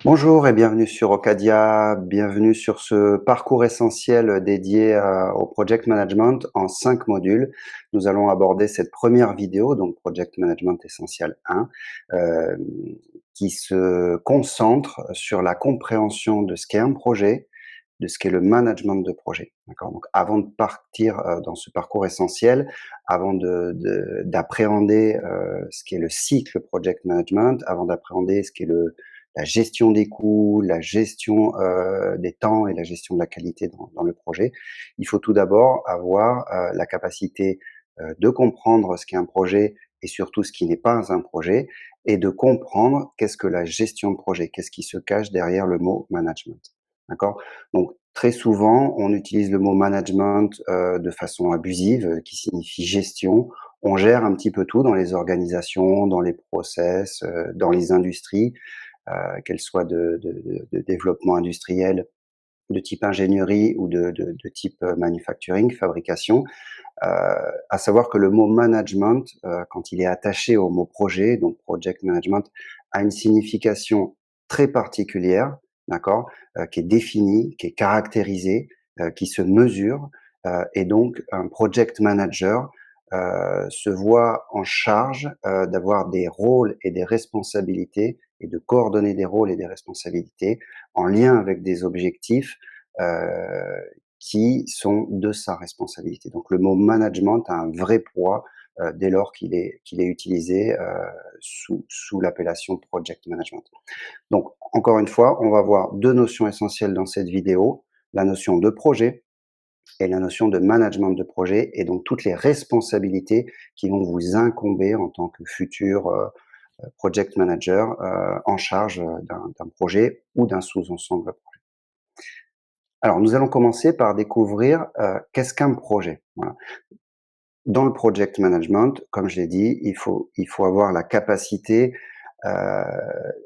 Bonjour et bienvenue sur Ocadia, bienvenue sur ce parcours essentiel dédié au project management en 5 modules. Nous allons aborder cette première vidéo, donc Project Management Essentiel 1, euh, qui se concentre sur la compréhension de ce qu'est un projet, de ce qu'est le management de projet. D'accord. Donc, avant de partir dans ce parcours essentiel, avant d'appréhender ce qu'est le cycle project management, avant d'appréhender ce qu'est la gestion des coûts, la gestion des temps et la gestion de la qualité dans le projet, il faut tout d'abord avoir la capacité de comprendre ce qu'est un projet et surtout ce qui n'est pas un projet, et de comprendre qu'est-ce que la gestion de projet, qu'est-ce qui se cache derrière le mot management. D'accord? Donc, très souvent, on utilise le mot management de façon abusive, qui signifie gestion. On gère un petit peu tout dans les organisations, dans les process, dans les industries, qu'elles soient de développement industriel, de type ingénierie ou de type manufacturing, fabrication. À savoir que le mot management, quand il est attaché au mot projet, donc project management, a une signification très particulière, d'accord, qui est définie, qui est caractérisée, qui se mesure, et donc un project manager se voit en charge d'avoir des rôles et des responsabilités et de coordonner des rôles et des responsabilités en lien avec des objectifs euh, qui sont de sa responsabilité. Donc le mot management a un vrai poids dès lors qu'il est utilisé sous l'appellation project management. Donc encore une fois, on va voir deux notions essentielles dans cette vidéo, la notion de projet et la notion de management de projet, et donc toutes les responsabilités qui vont vous incomber en tant que futur project manager en charge d'un projet ou d'un sous-ensemble. Alors, nous allons commencer par découvrir qu'est-ce qu'un projet. Voilà. Dans le project management, comme je l'ai dit, il faut avoir la capacité euh,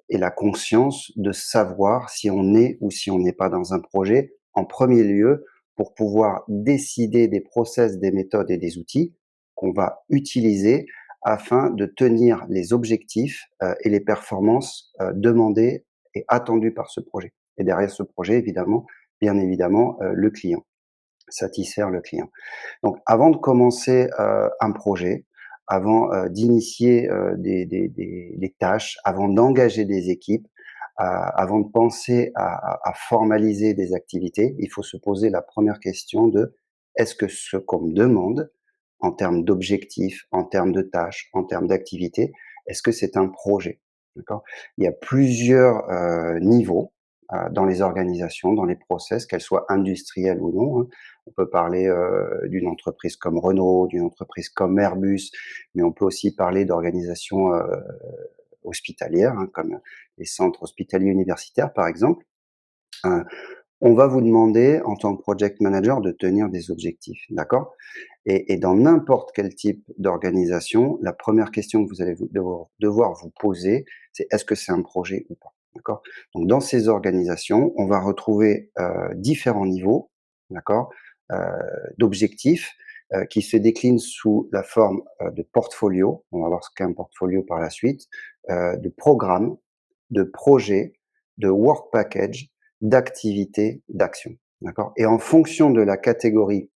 et la conscience de savoir si on est ou si on n'est pas dans un projet, en premier lieu, pour pouvoir décider des process, des méthodes et des outils qu'on va utiliser afin de tenir les objectifs et les performances demandées et attendues par ce projet. Et derrière ce projet, évidemment, bien évidemment, le client, satisfaire le client. Donc avant de commencer, un projet, avant, d'initier, des tâches, avant d'engager des équipes, avant de penser à formaliser des activités, il faut se poser la première question de: «Est-ce que ce qu'on me demande, en termes d'objectifs, en termes de tâches, en termes d'activités, est-ce que c'est un projet?» D'accord? Il y a plusieurs, niveaux, dans les organisations, dans les process, qu'elles soient industrielles ou non, hein. On peut parler d'une entreprise comme Renault, d'une entreprise comme Airbus, mais on peut aussi parler d'organisations hospitalières, hein, comme les centres hospitaliers universitaires, par exemple. Euh, on va vous demander, en tant que project manager, de tenir des objectifs, d'accord? Et dans n'importe quel type d'organisation, la première question que vous allez devoir vous poser, c'est: est-ce que c'est un projet ou pas? D'accord? Donc dans ces organisations, on va retrouver différents niveaux, d'accord, euh, d'objectifs qui se déclinent sous la forme de portfolio. On va voir ce qu'est un portfolio par la suite, de programmes, de projets, de work package, d'activités, d'actions. D'accord? Et en fonction de la catégorie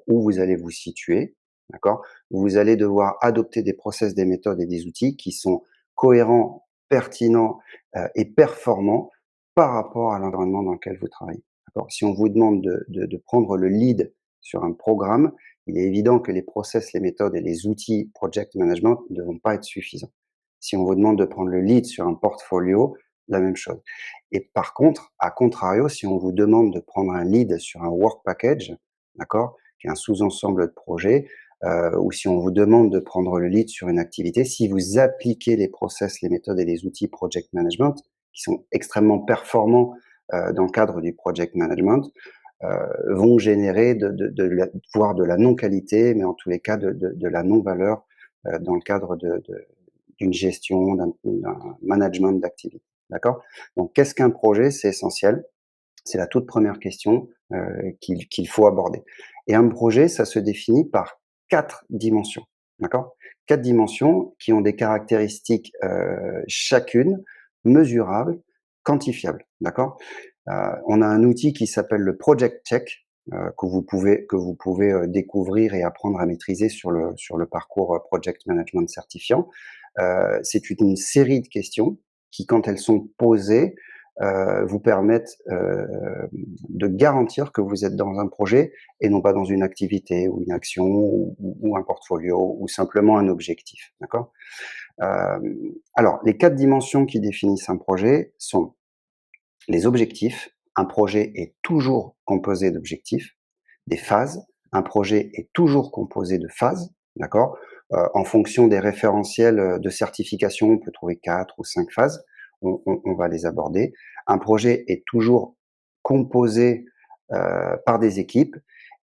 où vous allez vous situer, d'accord? Vous allez devoir adopter des process, des méthodes et des outils qui sont cohérents, pertinents et performants par rapport à l'environnement dans lequel vous travaillez. D'accord? Si on vous demande de prendre le lead sur un programme, il est évident que les process, les méthodes et les outils project management ne vont pas être suffisants. Si on vous demande de prendre le lead sur un portfolio, la même chose. Et par contre, à contrario, si on vous demande de prendre un lead sur un work package, d'accord, qui est un sous-ensemble de projet, ou si on vous demande de prendre le lead sur une activité, si vous appliquez les process, les méthodes et les outils project management, qui sont extrêmement performants dans le cadre du project management, vont générer voire de la non-qualité, mais en tous les cas de la non-valeur dans le cadre d'une gestion, d'un management d'activité. D'accord? Donc, qu'est-ce qu'un projet? C'est essentiel. C'est la toute première question qu'il faut aborder. Et un projet, ça se définit par 4 dimensions, d'accord? 4 dimensions qui ont des caractéristiques chacune mesurable, quantifiable, d'accord? On a un outil qui s'appelle le Project Check, que vous pouvez découvrir et apprendre à maîtriser sur le parcours Project Management certifiant. C'est une série de questions qui, quand elles sont posées, vous permettent de garantir que vous êtes dans un projet et non pas dans une activité ou une action ou un portfolio ou simplement un objectif, d'accord? Alors les 4 dimensions qui définissent un projet sont les objectifs. Un projet est toujours composé d'objectifs. Des phases. Un projet est toujours composé de phases, d'accord? En fonction des référentiels de certification, on peut trouver 4 ou 5 phases. On va les aborder. Un projet est toujours composé par des équipes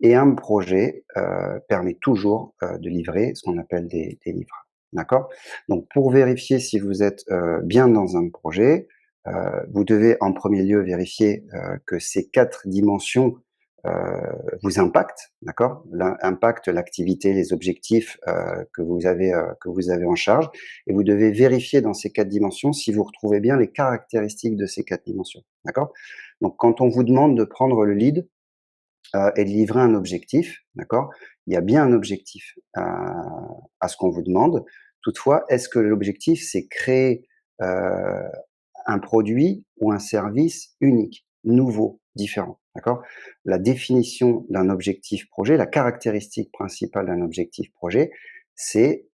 et un projet permet toujours de livrer ce qu'on appelle des livres. D'accord? Donc pour vérifier si vous êtes bien dans un projet, vous devez en premier lieu vérifier que ces 4 dimensions vous impactent, d'accord? Impactent l'activité, les objectifs que vous avez en charge, et vous devez vérifier dans ces 4 dimensions si vous retrouvez bien les caractéristiques de ces 4 dimensions, d'accord? Donc quand on vous demande de prendre le lead et de livrer un objectif, d'accord? Il y a bien un objectif à ce qu'on vous demande. Toutefois, est-ce que l'objectif, c'est créer un produit ou un service unique, nouveau, différent, d'accord? La définition d'un objectif projet, la caractéristique principale d'un objectif projet, c'est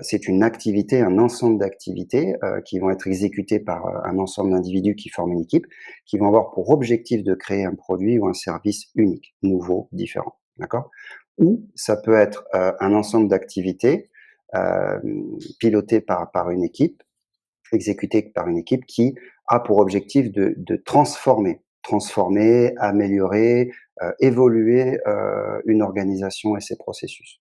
c'est une activité, un ensemble d'activités qui vont être exécutées par un ensemble d'individus qui forment une équipe, qui vont avoir pour objectif de créer un produit ou un service unique, nouveau, différent, d'accord? Ou ça peut être un ensemble d'activités pilotées par une équipe, exécuté par une équipe qui a pour objectif de transformer, améliorer, évoluer une organisation et ses processus.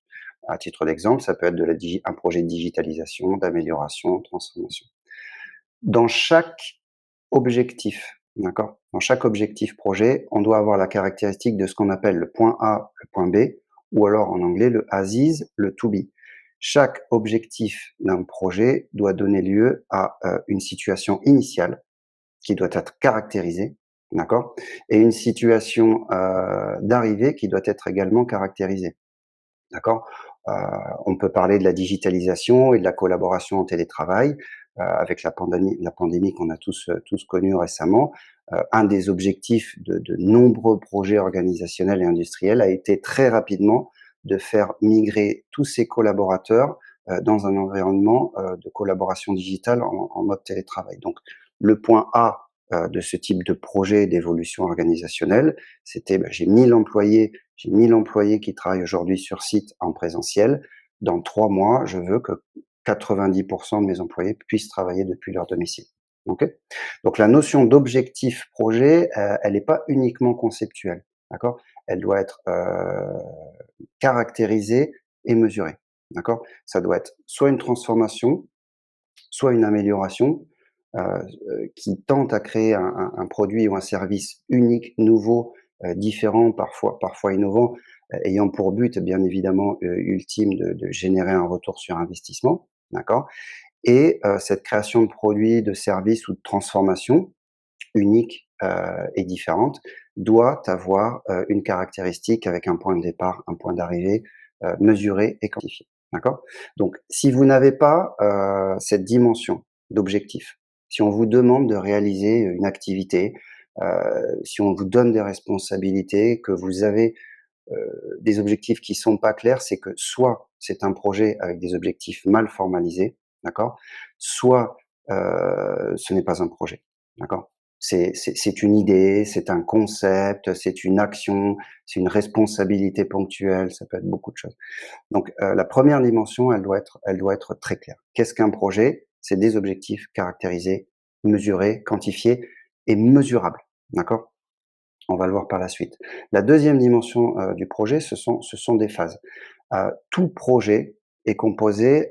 À titre d'exemple, ça peut être un projet de digitalisation, d'amélioration, de transformation. Dans chaque objectif, d'accord? Dans chaque objectif projet, on doit avoir la caractéristique de ce qu'on appelle le point A, le point B, ou alors en anglais le as is, le to be. Chaque objectif d'un projet doit donner lieu à une situation initiale qui doit être caractérisée, d'accord? Et une situation d'arrivée qui doit être également caractérisée. D'accord? Heu, on peut parler de la digitalisation et de la collaboration en télétravail, avec la pandémie qu'on a tous connue récemment. Un des objectifs de nombreux projets organisationnels et industriels a été très rapidement de faire migrer tous ces collaborateurs, dans un environnement, de collaboration digitale en mode télétravail. Donc le point A, de ce type de projet d'évolution organisationnelle, c'était, j'ai 1000 employés qui travaillent aujourd'hui sur site en présentiel. Dans 3 mois, je veux que 90 de mes employés puissent travailler depuis leur domicile. OK? Donc la notion d'objectif projet, elle n'est pas uniquement conceptuelle, d'accord? Elle doit être, caractérisée et mesurée, d'accord? Ça doit être soit une transformation, soit une amélioration, qui tente à créer un produit ou un service unique, nouveau, différent, parfois innovant, ayant pour but, bien évidemment, ultime de générer un retour sur investissement, d'accord? Et cette création de produits, de services ou de transformation unique, et différente, doit avoir, une caractéristique avec un point de départ, un point d'arrivée, mesuré et quantifié. D'accord? Donc si vous n'avez pas, cette dimension d'objectif, si on vous demande de réaliser une activité, si on vous donne des responsabilités, que vous avez, des objectifs qui sont pas clairs, c'est que soit c'est un projet avec des objectifs mal formalisés, d'accord? Soit, ce n'est pas un projet, d'accord? C'est une idée, c'est un concept, c'est une action, c'est une responsabilité ponctuelle, ça peut être beaucoup de choses. Donc, la première dimension, elle doit être très claire. Qu'est-ce qu'un projet? C'est des objectifs caractérisés, mesurés, quantifiés et mesurables, d'accord? On va le voir par la suite. La deuxième dimension, du projet, ce sont des phases. Tout projet est composé,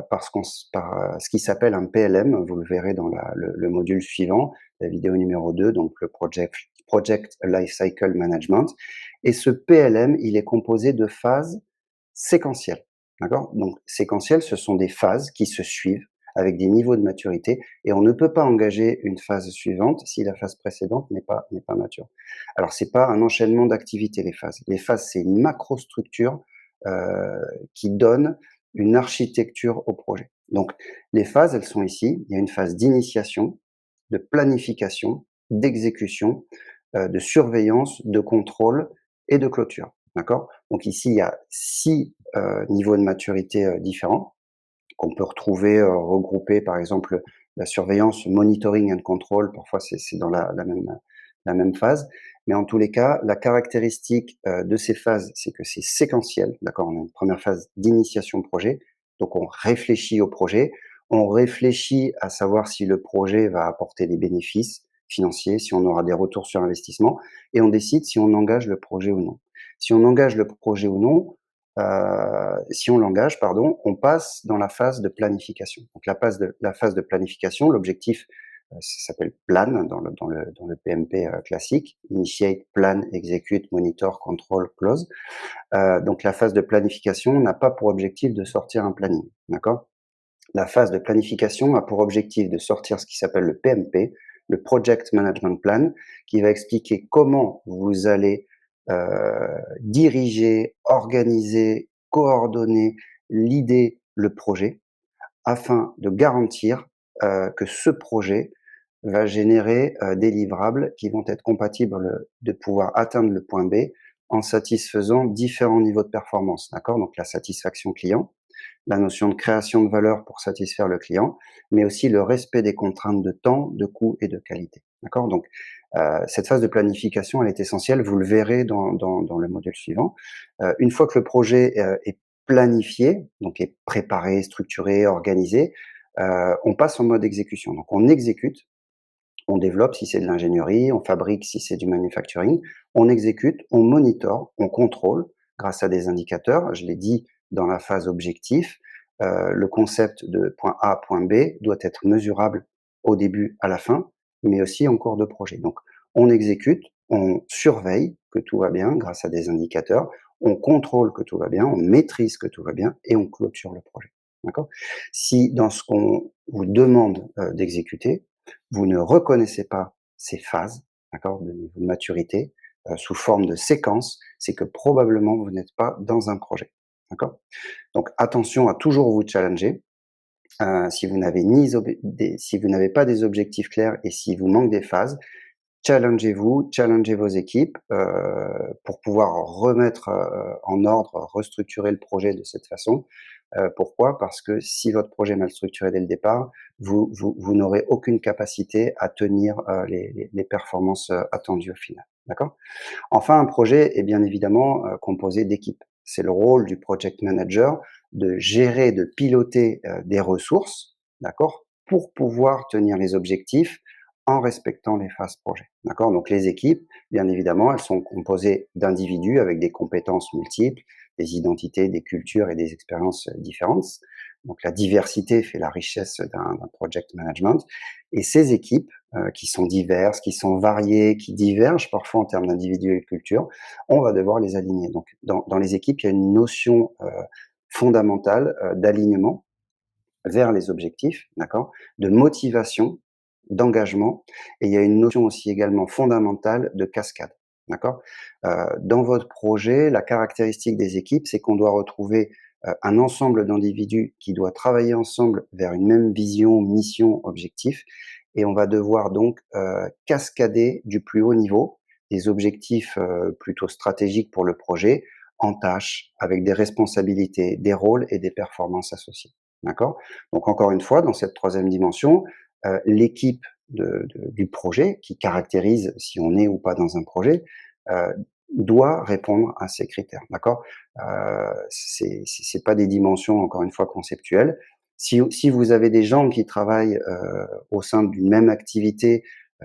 par ce qui s'appelle un PLM. Vous le verrez dans le module suivant, la vidéo numéro 2, donc le Project Lifecycle Management, et ce PLM, il est composé de phases séquentielles, d'accord? Donc séquentielles, ce sont des phases qui se suivent avec des niveaux de maturité et on ne peut pas engager une phase suivante si la phase précédente n'est pas mature. Alors c'est pas un enchaînement d'activités les phases. Les phases, c'est une macrostructure, qui donne une architecture au projet. Donc les phases, elles sont ici. Il y a une phase d'initiation, de planification, d'exécution, de surveillance, de contrôle et de clôture. D'accord? Donc ici, il y a 6 niveaux de maturité, différents qu'on peut retrouver, regroupés, par exemple, la surveillance, monitoring and control, parfois c'est dans la même phase. Mais en tous les cas, la caractéristique, de ces phases, c'est que c'est séquentiel, d'accord? On a une première phase d'initiation de projet, donc on réfléchit au projet, on réfléchit à savoir si le projet va apporter des bénéfices financiers, si on aura des retours sur investissement et on décide si on engage le projet ou non. Si on engage le projet ou non, si on l'engage, pardon, on passe dans la phase de planification. Donc la phase de planification, l'objectif, ça s'appelle plan dans le PMP, classique, initiate, plan, execute, monitor, control, close. Donc la phase de planification n'a pas pour objectif de sortir un planning, d'accord? La phase de planification a pour objectif de sortir ce qui s'appelle le PMP, le Project Management Plan, qui va expliquer comment vous allez diriger, organiser, coordonner, leader le projet afin de garantir que ce projet va générer des livrables qui vont être compatibles de pouvoir atteindre le point B en satisfaisant différents niveaux de performance. D'accord? Donc la satisfaction client, la notion de création de valeur pour satisfaire le client, mais aussi le respect des contraintes de temps, de coût et de qualité. D'accord? Donc, cette phase de planification, elle est essentielle. Vous le verrez dans le module suivant. Une fois que le projet est planifié, donc est préparé, structuré, organisé, on passe en mode exécution. Donc, on exécute, on développe si c'est de l'ingénierie, on fabrique si c'est du manufacturing, on exécute, on monitore, on contrôle grâce à des indicateurs. Je l'ai dit dans la phase objectif, le concept de point A, point B doit être mesurable au début, à la fin, mais aussi en cours de projet. Donc, on exécute, on surveille que tout va bien grâce à des indicateurs, on contrôle que tout va bien, on maîtrise que tout va bien et on clôture le projet. D'accord? Si dans ce qu'on vous demande d'exécuter, vous ne reconnaissez pas ces phases, d'accord, de niveau de maturité, sous forme de séquence, c'est que probablement vous n'êtes pas dans un projet, d'accord? Donc attention à toujours vous challenger, si vous n'avez si vous n'avez pas des objectifs clairs et s'il vous manque des phases, challengez-vous, challengez vos équipes, pour pouvoir remettre, en ordre, restructurer le projet de cette façon. Pourquoi? Parce que si votre projet est mal structuré dès le départ, vous n'aurez aucune capacité à tenir, les performances, attendues au final. D'accord? Enfin, un projet est bien évidemment, composé d'équipes. C'est le rôle du project manager de gérer, de piloter, des ressources, d'accord? Pour pouvoir tenir les objectifs en respectant les phases projet, d'accord? Donc les équipes, bien évidemment, elles sont composées d'individus avec des compétences multiples, des identités, des cultures et des expériences, différentes. Donc la diversité fait la richesse d'un project management et ces équipes, qui sont diverses, qui sont variées, qui divergent parfois en termes d'individus et de culture, on va devoir les aligner. Donc dans les équipes, il y a une notion, fondamentale, d'alignement vers les objectifs, d'accord? De motivation, d'engagement et il y a une notion aussi également fondamentale de cascade, d'accord? Dans votre projet, la caractéristique des équipes, c'est qu'on doit retrouver, un ensemble d'individus qui doit travailler ensemble vers une même vision, mission, objectif et on va devoir donc, cascader du plus haut niveau des objectifs, plutôt stratégiques pour le projet en tâches, avec des responsabilités, des rôles et des performances associées. D'accord? Donc encore une fois, dans cette troisième dimension, l'équipe du projet qui caractérise si on est ou pas dans un projet, heu, doit répondre à ces critères, d'accord? C'est pas des dimensions, encore une fois, conceptuelles. Si vous avez des gens qui travaillent, au sein d'une même activité,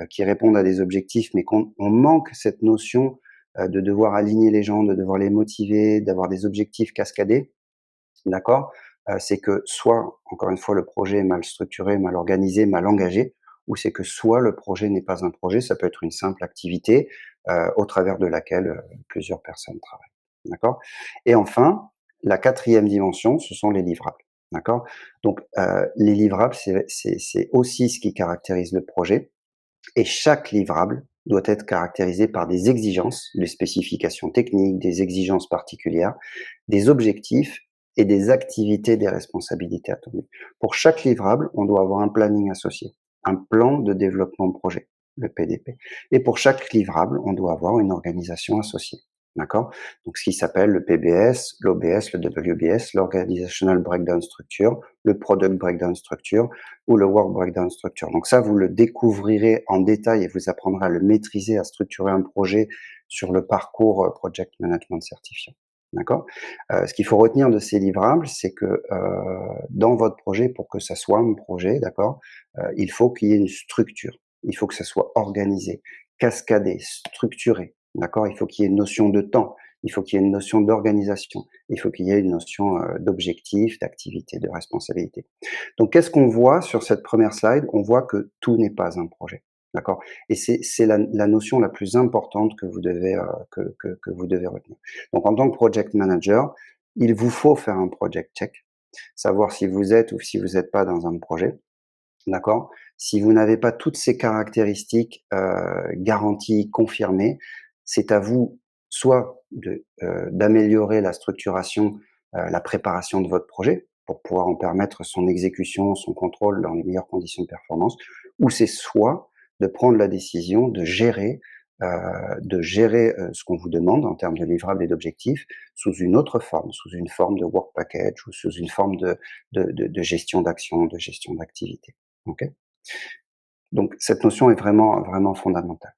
qui répondent à des objectifs, mais qu'on manque cette notion, de devoir aligner les gens, de devoir les motiver, d'avoir des objectifs cascadés, d'accord? C'est que soit, encore une fois, le projet est mal structuré, mal organisé, mal engagé, ou c'est que soit le projet n'est pas un projet, ça peut être une simple activité, au travers de laquelle, plusieurs personnes travaillent, d'accord? Et enfin, la quatrième dimension, ce sont les livrables. d'accord? Donc, les livrables, c'est aussi ce qui caractérise le projet et chaque livrable doit être caractérisé par des exigences, des spécifications techniques, des exigences particulières, des objectifs et des activités, des responsabilités attendues. Pour chaque livrable, on doit avoir un planning associé, un plan de développement de projet, le PDP. Et pour chaque livrable, on doit avoir une organisation associée. D'accord? Donc, ce qui s'appelle le PBS, l'OBS, le WBS, l'Organizational Breakdown Structure, le Product Breakdown Structure ou le Work Breakdown Structure. Donc ça, vous le découvrirez en détail et vous apprendrez à le maîtriser, à structurer un projet sur le parcours Project Management certifiant. D'accord? Ce qu'il faut retenir de ces livrables, c'est que dans votre projet, pour que ça soit un projet, d'accord, il faut qu'il y ait une structure. Il faut que ça soit organisé, cascadé, structuré. D'accord? Il faut qu'il y ait une notion de temps. Il faut qu'il y ait une notion d'organisation. Il faut qu'il y ait une notion d'objectif, d'activité, de responsabilité. Donc, qu'est-ce qu'on voit sur cette première slide? On voit que tout n'est pas un projet. D'accord? Et c'est la notion la plus importante que vous devez, que vous devez retenir. Donc, en tant que project manager, il vous faut faire un project check, savoir si vous êtes ou si vous n'êtes pas dans un projet. D'accord? Si vous n'avez pas toutes ces caractéristiques garanties, confirmées, c'est à vous soit d'améliorer la structuration, la préparation de votre projet pour pouvoir en permettre son exécution, son contrôle dans les meilleures conditions de performance, ou c'est soit de prendre la décision de gérer ce qu'on vous demande en termes de livrables et d'objectifs sous une autre forme, sous une forme de work package ou sous une forme de gestion d'action, de gestion d'activité. OK? Donc cette notion est vraiment, vraiment fondamentale.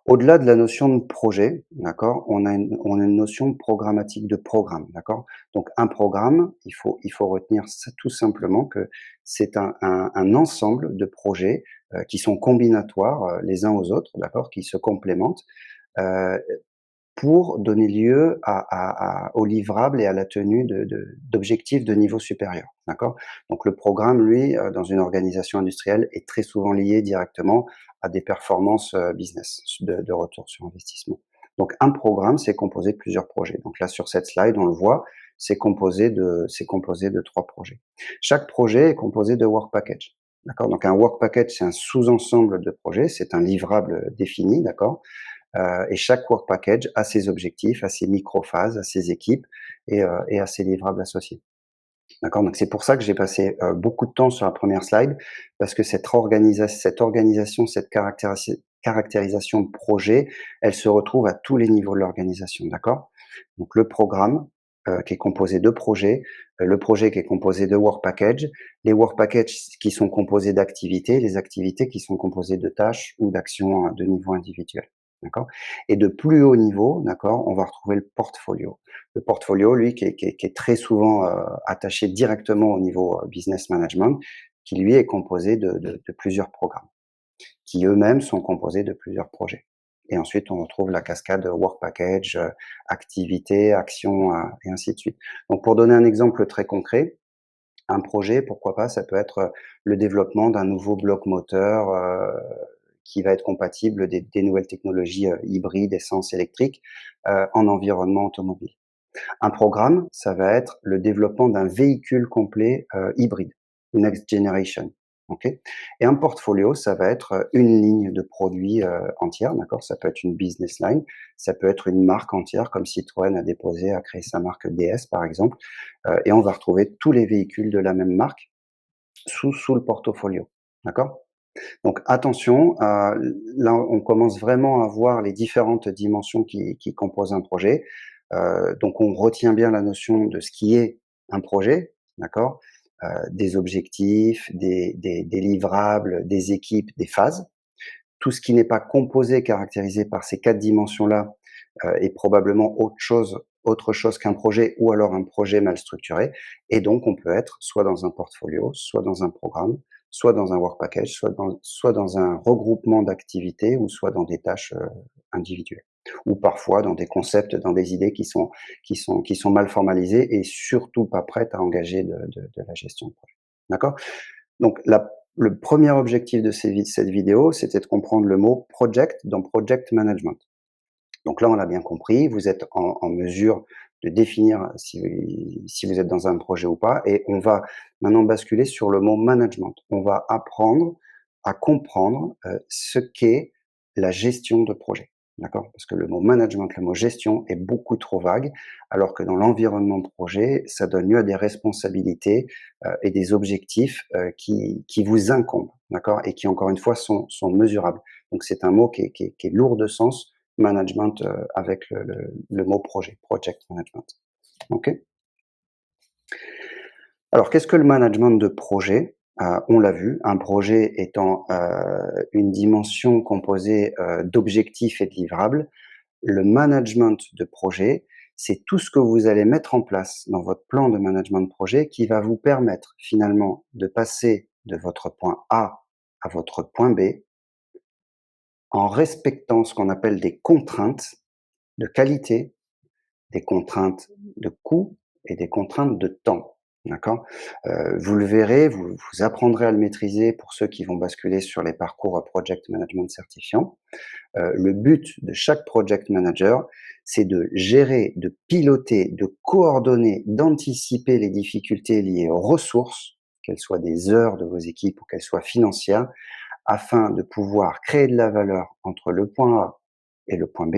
Au-delà de la notion de projet, d'accord, on a une notion programmatique de programme, d'accord? Donc un programme, il faut retenir ça tout simplement que c'est un ensemble de projets, qui sont combinatoires, les uns aux autres, d'accord, qui se complémentent, heu pour donner lieu aux livrables et à la tenue d'objectifs de niveau supérieur, d'accord? Donc le programme, lui, dans une organisation industrielle, est très souvent lié directement à des performances, business, de retour sur investissement. Donc un programme, c'est composé de plusieurs projets. Donc là, sur cette slide, on le voit, c'est composé de 3 projets. Chaque projet est composé de work package, d'accord? Donc un work package, c'est un sous-ensemble de projets, c'est un livrable défini, d'accord? Et chaque work package a ses objectifs, a ses microphases, a ses équipes et a ses livrables associés. D'accord? Donc c'est pour ça que j'ai passé, beaucoup de temps sur la première slide parce que cette organisation, cette caractérisation de projet, elle se retrouve à tous les niveaux de l'organisation, d'accord? Donc le programme, qui est composé de projets, le projet qui est composé de work package, les work packages qui sont composés d'activités, les activités qui sont composées de tâches ou d'actions, de niveau individuel, d'accord? Et de plus haut niveau, d'accord, on va retrouver le portfolio. Le portfolio, lui, qui est très souvent, attaché directement au niveau, business management, qui lui est composé de plusieurs programmes, qui eux-mêmes sont composés de plusieurs projets. Et ensuite, on retrouve la cascade work package, activité, action, et ainsi de suite. Donc pour donner un exemple très concret, un projet, pourquoi pas, ça peut être, le développement d'un nouveau bloc moteur, qui va être compatible des nouvelles technologies, hybrides, essence électrique, en environnement automobile. Un programme, ça va être le développement d'un véhicule complet, hybride, next generation, OK? Et un portfolio, ça va être, une ligne de produits, entière, d'accord? Ça peut être une business line, ça peut être une marque entière comme Citroën a créé sa marque DS par exemple, et on va retrouver tous les véhicules de la même marque sous le portfolio, d'accord? Donc attention, là, on commence vraiment à voir les différentes dimensions qui composent un projet. Donc on retient bien la notion de ce qui est un projet, d'accord? Des objectifs, des livrables, des équipes, des phases. Tout ce qui n'est pas composé, caractérisé par ces 4 dimensions-là, est probablement autre chose qu'un projet ou alors un projet mal structuré et donc on peut être soit dans un portfolio, soit dans un programme, soit dans un work package, soit dans un regroupement d'activités ou soit dans des tâches, individuelles ou parfois dans des concepts, dans des idées qui sont mal formalisées et surtout pas prêtes à engager de la gestion de projet. D'accord? Donc le premier objectif de cette vidéo, c'était de comprendre le mot project dans project management. Donc là, on l'a bien compris, vous êtes en mesure de définir si vous êtes dans un projet ou pas, et on va maintenant basculer sur le mot management. On va apprendre à comprendre, ce qu'est la gestion de projet, d'accord? Parce que le mot management, le mot gestion est beaucoup trop vague, alors que dans l'environnement de projet, ça donne lieu à des responsabilités, et des objectifs, qui vous incombent, d'accord? Et qui encore une fois sont mesurables. Donc c'est un mot qui est lourd de sens, management, avec le mot projet, project management. OK? Alors qu'est-ce que le management de projet? On l'a vu, un projet étant, une dimension composée, d'objectifs et de livrables. Le management de projet, c'est tout ce que vous allez mettre en place dans votre plan de management de projet qui va vous permettre finalement de passer de votre point A à votre point B en respectant ce qu'on appelle des contraintes de qualité, des contraintes de coût et des contraintes de temps. D'accord? Vous le verrez, vous apprendrez à le maîtriser pour ceux qui vont basculer sur les parcours project management certifiants. Le but de chaque project manager, c'est de gérer, de piloter, de coordonner, d'anticiper les difficultés liées aux ressources, qu'elles soient des heures de vos équipes ou qu'elles soient financières, afin de pouvoir créer de la valeur entre le point A et le point B,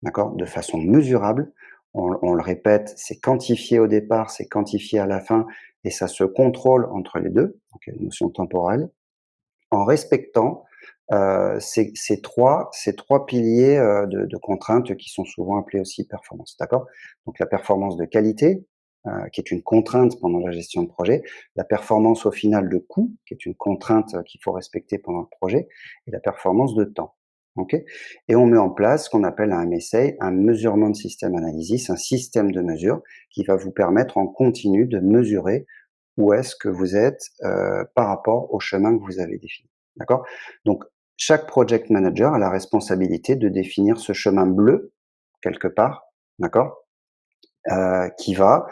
d'accord, de façon mesurable. On le répète, c'est quantifié au départ, c'est quantifié à la fin, et ça se contrôle entre les deux, donc il y a une notion temporelle, en respectant, ces trois piliers, de contraintes qui sont souvent appelés aussi performance, d'accord? Donc la performance de qualité, qui est une contrainte pendant la gestion de projet, la performance au final de coût, qui est une contrainte, qu'il faut respecter pendant le projet, et la performance de temps. OK? Et on met en place ce qu'on appelle un MSA, un Measurement System Analysis, un système de mesure qui va vous permettre en continu de mesurer où est-ce que vous êtes, par rapport au chemin que vous avez défini. D'accord? Donc chaque project manager a la responsabilité de définir ce chemin bleu, quelque part, d'accord? Qui va,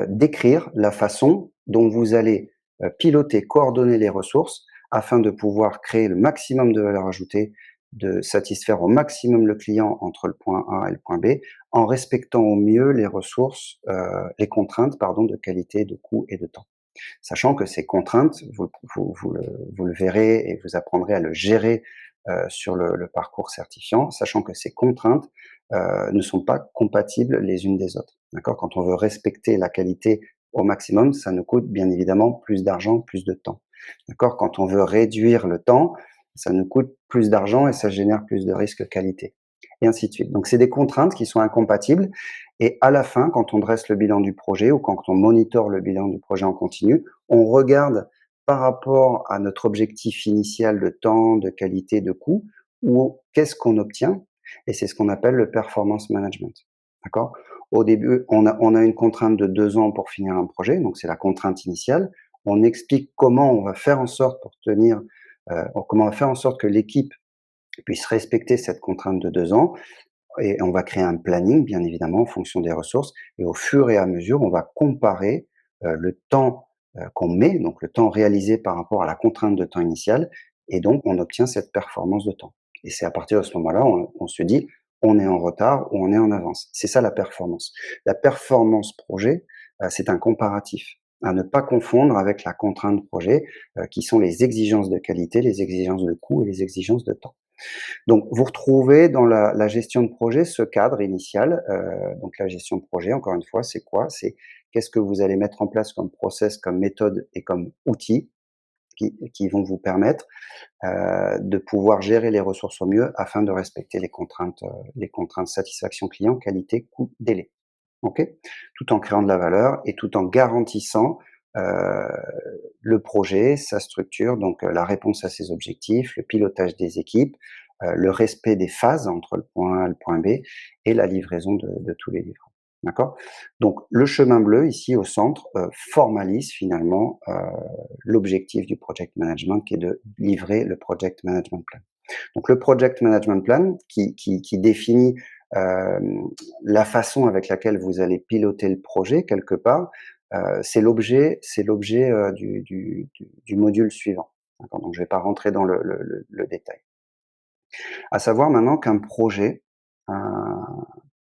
décrire la façon dont vous allez, piloter, coordonner les ressources afin de pouvoir créer le maximum de valeur ajoutée, de satisfaire au maximum le client entre le point A et le point B, en respectant au mieux les ressources, les contraintes, pardon, de qualité, de coût et de temps. Sachant que ces contraintes, vous le verrez et vous apprendrez à le gérer, sur le parcours certifiant, sachant que ces contraintes, ne sont pas compatibles les unes des autres. D'accord? Quand on veut respecter la qualité au maximum, ça nous coûte bien évidemment plus d'argent, plus de temps. D'accord? Quand on veut réduire le temps, ça nous coûte plus d'argent et ça génère plus de risques qualité, et ainsi de suite. Donc c'est des contraintes qui sont incompatibles, et à la fin, quand on dresse le bilan du projet ou quand on monitore le bilan du projet en continu, on regarde par rapport à notre objectif initial de temps, de qualité, de coût, ou qu'est-ce qu'on obtient, et c'est ce qu'on appelle le performance management. D'accord? Au début, on a une contrainte de 2 ans pour finir un projet, donc c'est la contrainte initiale. On explique comment on va faire en sorte pour tenir, comment on va faire en sorte que l'équipe puisse respecter cette contrainte de 2 ans, et on va créer un planning, bien évidemment, en fonction des ressources, et au fur et à mesure, on va comparer, le temps, qu'on met, donc le temps réalisé par rapport à la contrainte de temps initiale, et donc on obtient cette performance de temps, et c'est à partir de ce moment-là, on se dit: «On est en retard ou on est en avance». C'est ça la performance. La performance projet, c'est un comparatif à ne pas confondre avec la contrainte projet, qui sont les exigences de qualité, les exigences de coût et les exigences de temps. Donc, vous retrouvez dans la gestion de projet ce cadre initial. Donc la gestion de projet, encore une fois, c'est quoi? C'est qu'est-ce que vous allez mettre en place comme process, comme méthode et comme outils qui vont vous permettre, de pouvoir gérer les ressources au mieux afin de respecter les contraintes satisfaction client, qualité, coût, délai. OK? Tout en créant de la valeur et tout en garantissant, heu, le projet, sa structure, donc la réponse à ses objectifs, le pilotage des équipes, le respect des phases entre le point A et le point B, et la livraison de tous les livres. D'accord? Donc le chemin bleu ici au centre, formalise finalement, l'objectif du project management, qui est de livrer le project management plan. Donc le project management plan qui définit, la façon avec laquelle vous allez piloter le projet quelque part, c'est l'objet, du module suivant. D'accord? Donc je ne vais pas rentrer dans le détail. À savoir maintenant qu'un projet,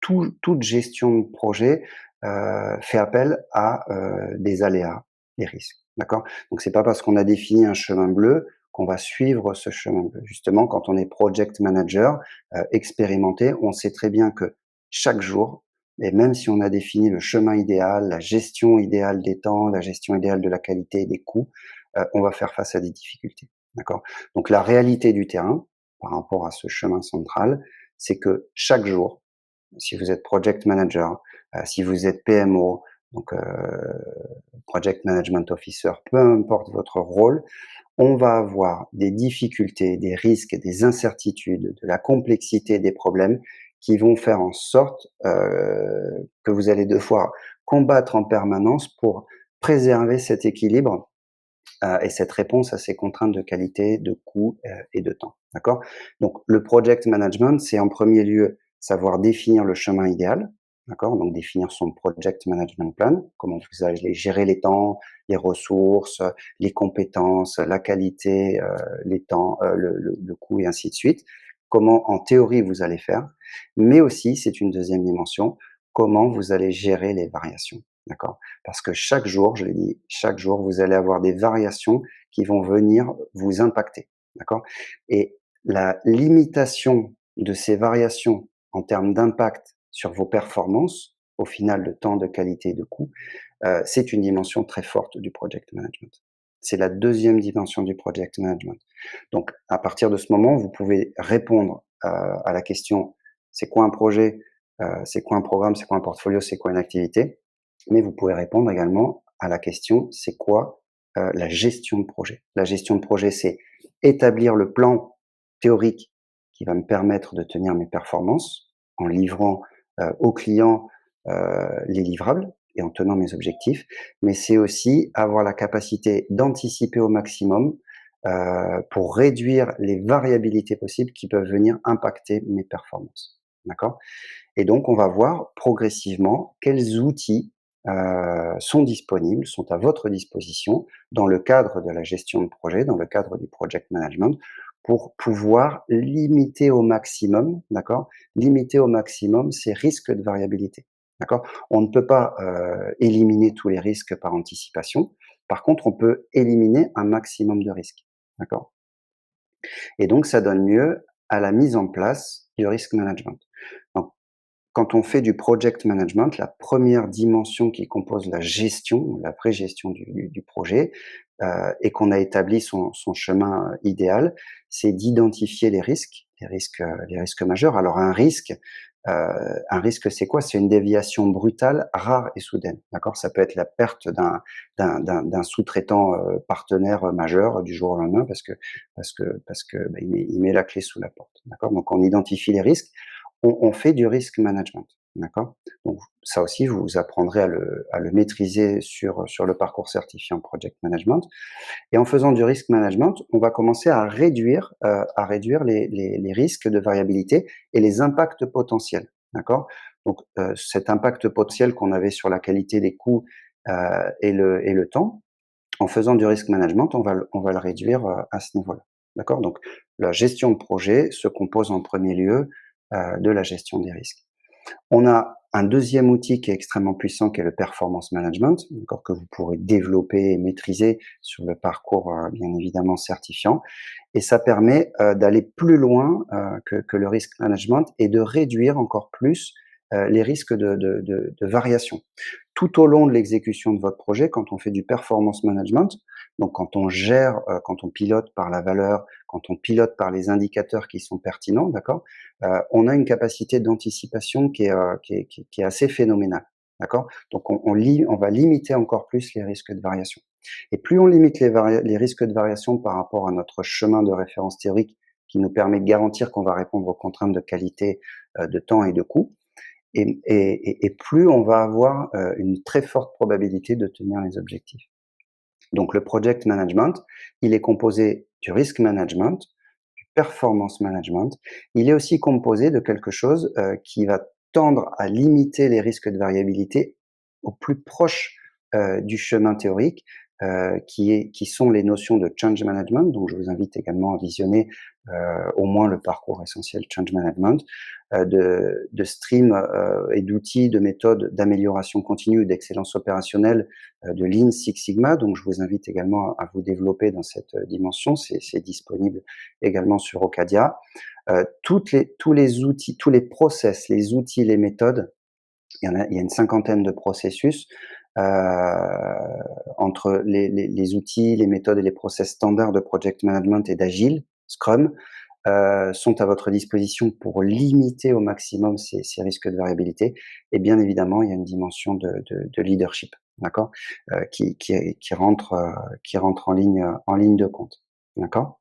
toute gestion de projet fait appel à des aléas, des risques, d'accord? Donc c'est pas parce qu'on a défini un chemin bleu qu'on va suivre ce chemin bleu. Justement, quand on est project manager expérimenté, on sait très bien que chaque jour, et même si on a défini le chemin idéal, la gestion idéale des temps, la gestion idéale de la qualité et des coûts, on va faire face à des difficultés, d'accord? Donc la réalité du terrain, par rapport à ce chemin central, c'est que chaque jour, si vous êtes project manager, si vous êtes PMO, donc project management officer, peu importe votre rôle, on va avoir des difficultés, des risques, des incertitudes, de la complexité des problèmes qui vont faire en sorte que vous allez devoir combattre en permanence pour préserver cet équilibre et cette réponse à ces contraintes de qualité, de coût et de temps. D'accord? Donc le project management, c'est en premier lieu savoir définir le chemin idéal, d'accord? Donc définir son project management plan, comment vous allez gérer les temps, les ressources, les compétences, la qualité, les temps, le coût et ainsi de suite. Comment en théorie vous allez faire, mais aussi, c'est une deuxième dimension, comment vous allez gérer les variations. D'accord? Parce que chaque jour, je l'ai dit, chaque jour, vous allez avoir des variations qui vont venir vous impacter. D'accord? Et la limitation de ces variations en termes d'impact sur vos performances, au final de temps, de qualité, de coût, c'est une dimension très forte du project management. C'est la deuxième dimension du project management. Donc, à partir de ce moment, vous pouvez répondre à la question: c'est quoi un projet? C'est quoi un programme? C'est quoi un portfolio? C'est quoi une activité? Mais vous pouvez répondre également à la question: c'est quoi la gestion de projet? La gestion de projet, c'est établir le plan théorique qui va me permettre de tenir mes performances en livrant aux clients les livrables et en tenant mes objectifs, mais c'est aussi avoir la capacité d'anticiper au maximum pour réduire les variabilités possibles qui peuvent venir impacter mes performances. D'accord? Et donc, on va voir progressivement quels outils sont disponibles, sont à votre disposition dans le cadre de la gestion de projet, dans le cadre du project management, pour pouvoir limiter au maximum, d'accord, limiter au maximum ces risques de variabilité. D'accord? On ne peut pas éliminer tous les risques par anticipation. Par contre, on peut éliminer un maximum de risques. D'accord? Et donc, ça donne lieu à la mise en place du risk management. Donc, quand on fait du project management, la première dimension qui compose la gestion, la vraie gestion du projet, et qu'on a établi son chemin idéal, c'est d'identifier les risques majeurs. Alors un risque, c'est quoi? C'est une déviation brutale, rare et soudaine, d'accord? Ça peut être la perte d'un sous-traitant, partenaire, majeur du jour au lendemain parce que, il met la clé sous la porte, d'accord? Donc on identifie les risques, on fait du risk management, d'accord? Donc ça aussi, vous apprendrez à le maîtriser sur le parcours certifiant project management. Et en faisant du risk management, on va commencer à réduire les risques de variabilité et les impacts potentiels, d'accord? Donc cet impact potentiel qu'on avait sur la qualité des coûts et le temps, en faisant du risk management, on va le réduire à ce niveau-là, d'accord? Donc la gestion de projet se compose en premier lieu de la gestion des risques. On a un deuxième outil qui est extrêmement puissant, qui est le performance management, d'accord, que vous pourrez développer et maîtriser sur le parcours, bien évidemment certifiant. Et ça permet d'aller plus loin que le risk management et de réduire encore plus les risques de variation. Tout au long de l'exécution de votre projet, quand on fait du performance management, donc quand on gère, quand on pilote par la valeur, quand on pilote par les indicateurs qui sont pertinents, d'accord, on a une capacité d'anticipation qui est assez phénoménale, d'accord. Donc on va limiter encore plus les risques de variation. Et plus on limite les risques de variation par rapport à notre chemin de référence théorique qui nous permet de garantir qu'on va répondre aux contraintes de qualité, de temps et de coût, et plus on va avoir une très forte probabilité de tenir les objectifs. Donc le project management, il est composé du risk management, du performance management. Il est aussi composé de quelque chose qui va tendre à limiter les risques de variabilité au plus proche du chemin théorique, qui sont les notions de change management. Donc je vous invite également à visionner au moins le parcours essentiel change management, de streams et d'outils, de méthodes d'amélioration continue et d'excellence opérationnelle de Lean Six Sigma. Donc je vous invite également à vous développer dans cette dimension. C'est disponible également sur Ocadia. Tous les outils, tous les process, les outils, les méthodes, il y a une cinquantaine de processus entre les outils, les méthodes et les process standards de project management et d'agile, Scrum, sont à votre disposition pour limiter au maximum ces risques de variabilité. Et bien évidemment, il y a une dimension de leadership, d'accord, qui rentre en ligne de compte, d'accord.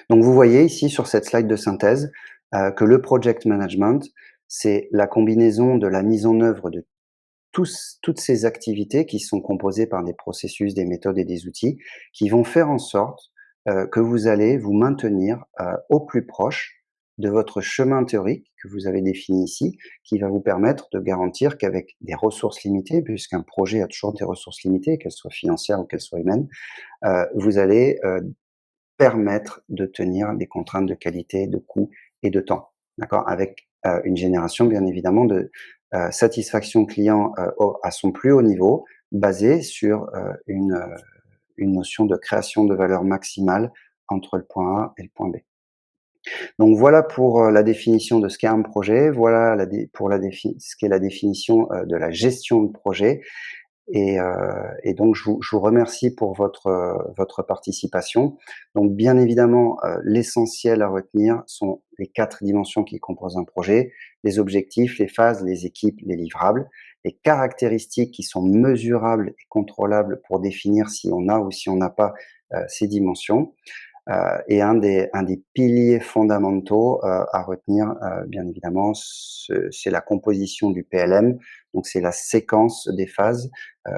Donc vous voyez ici sur cette slide de synthèse que le project management, c'est la combinaison de la mise en œuvre de toutes ces activités qui sont composées par des processus, des méthodes et des outils qui vont faire en sorte que vous allez vous maintenir au plus proche de votre chemin théorique que vous avez défini ici, qui va vous permettre de garantir qu'avec des ressources limitées, puisqu'un projet a toujours des ressources limitées, qu'elles soient financières ou qu'elles soient humaines, vous allez permettre de tenir les contraintes de qualité, de coût et de temps, d'accord? Avec une génération bien évidemment de satisfaction client à son plus haut niveau, basée sur une notion de création de valeur maximale entre le point A et le point B. Donc voilà pour la définition de ce qu'est un projet, voilà ce qu'est la définition de la gestion de projet. Et donc je vous remercie pour votre participation. Donc bien évidemment, l'essentiel à retenir sont les 4 dimensions qui composent un projet: les objectifs, les phases, les équipes, les livrables. Les caractéristiques qui sont mesurables et contrôlables pour définir si on a ou si on n'a pas, ces dimensions. Et un des piliers fondamentaux à retenir, bien évidemment, c'est la composition du PLM. Donc c'est la séquence des phases,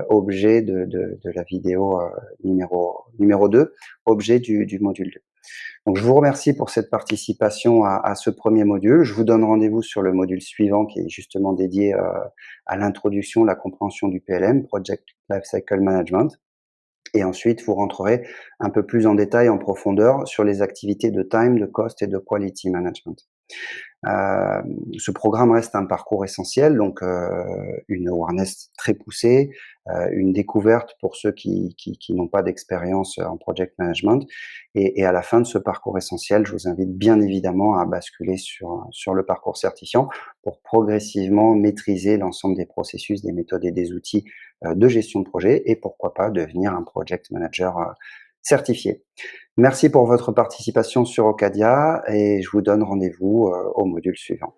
objet de la vidéo numéro 2, objet du module 2. Donc je vous remercie pour cette participation à ce premier module. Je vous donne rendez-vous sur le module suivant qui est justement dédié à l'introduction, la compréhension du PLM, Project Lifecycle Management. Et ensuite, vous rentrerez un peu plus en détail, en profondeur, sur les activités de time, de cost et de quality management. Euh, Ce programme reste un parcours essentiel, donc une awareness très poussée, une découverte pour ceux qui n'ont pas d'expérience en project management. Et à la fin de ce parcours essentiel, je vous invite bien évidemment à basculer sur le parcours certifiant pour progressivement maîtriser l'ensemble des processus, des méthodes et des outils de gestion de projet et pourquoi pas devenir un project manager certifié. Merci pour votre participation sur Ocadia et je vous donne rendez-vous au module suivant.